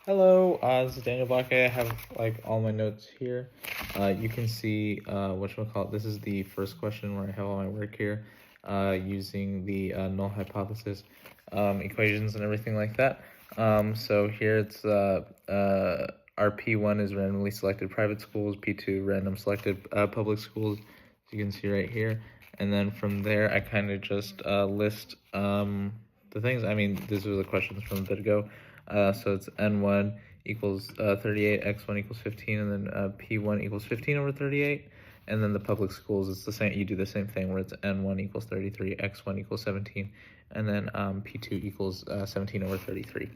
Hello, this is Daniel Black. I have all my notes here. You can see whatchamacallit. This is the first question where I have all my work here, using the null hypothesis equations and everything like that. So here it's our P1 is randomly selected private schools, P2 random selected public schools, as you can see right here. And then from there, I kind of just list the things. I mean, these are the questions from a bit ago. So it's n1 equals 38, x1 equals 15, and then p1 equals 15 over 38. And then the public schools, it's the same. You do the same thing where it's n1 equals 33, x1 equals 17, and then p2 equals 17 over 33.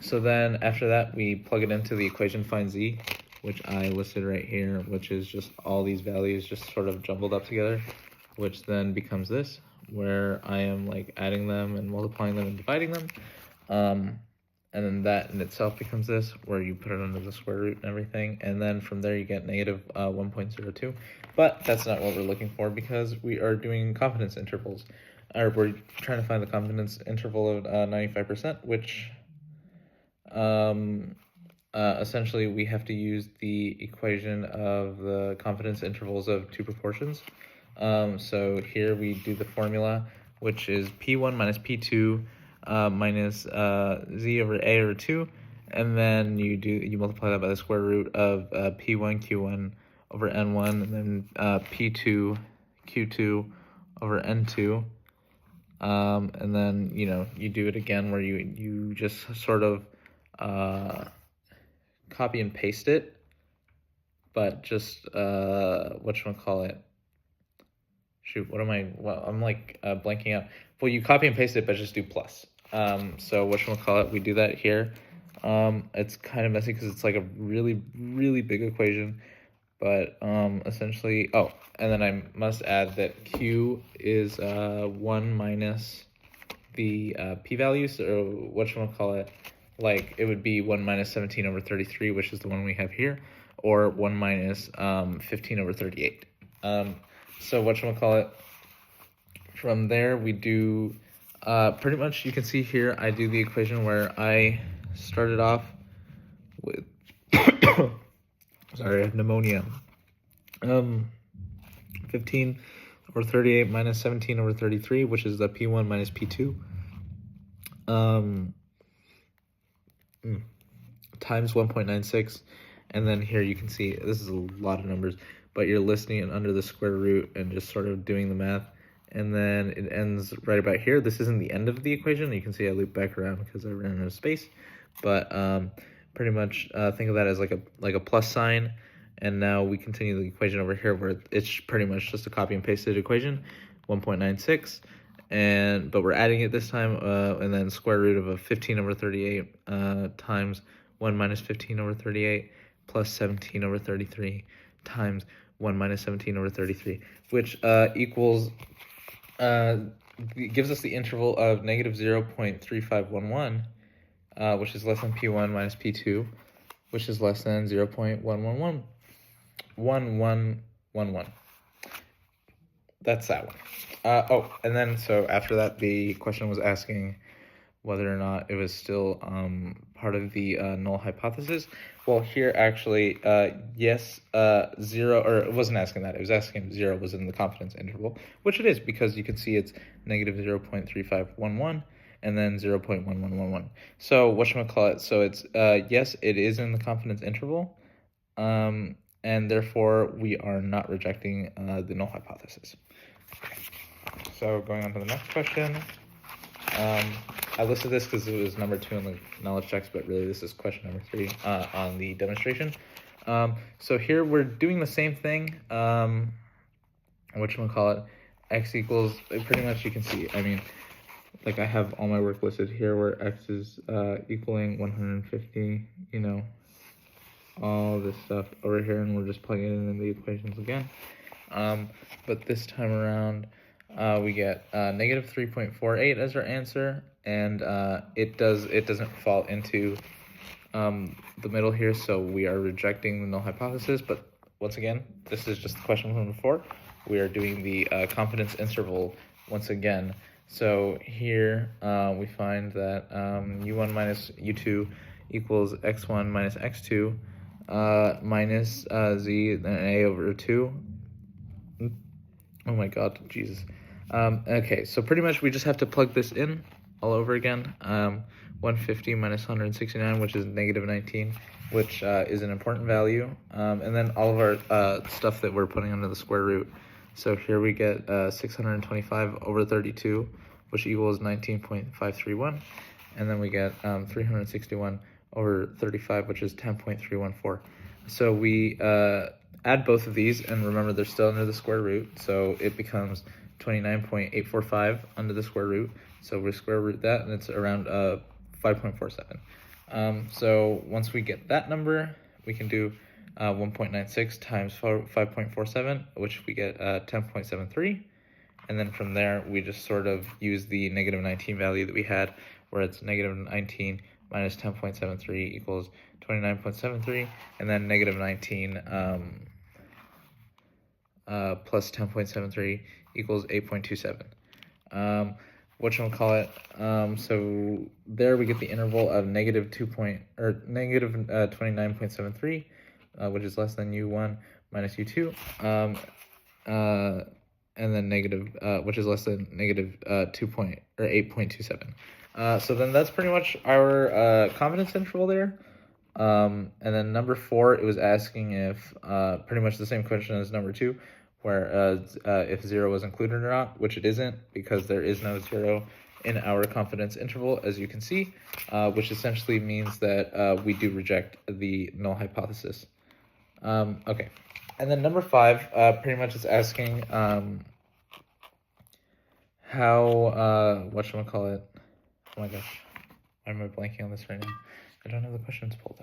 So then after that, we plug it into the equation find z, which I listed right here, which is just all these values just sort of jumbled up together, which then becomes this, where I am adding them and multiplying them and dividing them. And then that in itself becomes this, where you put it under the square root and everything, and then from there you get negative 1.02. But that's not what we're looking for, because we are doing confidence intervals, or we're trying to find the confidence interval of 95%, which essentially we have to use the equation of the confidence intervals of two proportions. So here we do the formula, which is P1 minus P2 minus z over a over 2, and then you multiply that by the square root of P1 Q1 over N1, and then P2 Q2 over N2, and then you do it again where you just sort of copy and paste it, but just whatchamacallit. Shoot, what am I? Well, I'm blanking out. Well, you copy and paste it, but just do plus. So whatchamacallit, we do that here. It's kind of messy because it's a really, really big equation, but essentially, and then I must add that Q is 1 minus the p-value, so whatchamacallit, it would be 1 minus 17 over 33, which is the one we have here, or 1 minus 15 over 38. So whatchamacallit, from there we do pretty much, you can see here I do the equation where I started off with sorry, I have pneumonia. 15 over 38 minus 17 over 33, which is the P1 minus P2, times 1.96, and then here you can see this is a lot of numbers, but you're listing it under the square root and just sort of doing the math, and then it ends right about here. This isn't the end of the equation. You can see I loop back around because I ran out of space, but pretty much think of that as like a plus sign, and now we continue the equation over here where it's pretty much just a copy and pasted equation, 1.96, but we're adding it this time, and then square root of a 15 over 38 times 1 minus 15 over 38 plus 17 over 33 times 1 minus 17 over 33, which equals, gives us the interval of negative 0.3511, which is less than P1 minus P2, which is less than 0.1111. That's that one. And then so after that, the question was asking whether or not it was still part of the null hypothesis. Well, here actually, yes, 0, or it wasn't asking that. It was asking if 0 was in the confidence interval, which it is, because you can see it's negative 0.3511 and then 0.1111. So whatchamacallit, so it's, yes, it is in the confidence interval, and therefore we are not rejecting the null hypothesis. Okay. So going on to the next question. I listed this because it was number 2 in the knowledge checks, but really this is question number 3 on the demonstration. So here we're doing the same thing. Whatchamacallit, x equals, pretty much you can see, I mean, I have all my work listed here where x is equaling 150, all this stuff over here, and we're just plugging it in the equations again. But this time around, we get negative 3.48 as our answer, and it doesn't fall into the middle here, so we are rejecting the null hypothesis. But once again, this is just the question from before. We are doing the confidence interval once again. So here we find that u1 minus u2 equals x1 minus x2 minus z, then a over 2. Oh my god, Jesus. Okay, so pretty much we just have to plug this in all over again. 150 minus 169, which is negative 19, which is an important value. And then all of our stuff that we're putting under the square root. So here we get 625 over 32, which equals 19.531. And then we get 361 over 35, which is 10.314. So we add both of these, and remember they're still under the square root, so it becomes 29.845 under the square root. So we square root that, and it's around 5.47. So once we get that number, we can do 1.96 times 5.47, which we get 10.73. And then from there, we just sort of use the negative 19 value that we had, where it's negative 19 minus 10.73 equals 29.73, and then negative 19 plus 10.73 equals 8.27. Whatchamacallit, so there we get the interval of negative 29.73, which is less than u1 minus u2, and then negative, which is less than negative 8.27. So then that's pretty much our confidence interval there. And then number 4, it was asking if pretty much the same question as number 2, where if 0 was included or not, which it isn't, because there is no 0 in our confidence interval, as you can see, which essentially means that we do reject the null hypothesis. Okay, and then number 5 pretty much is asking how whatchamacallit, oh my gosh, why am I blanking on this right now? I don't have the questions pulled up.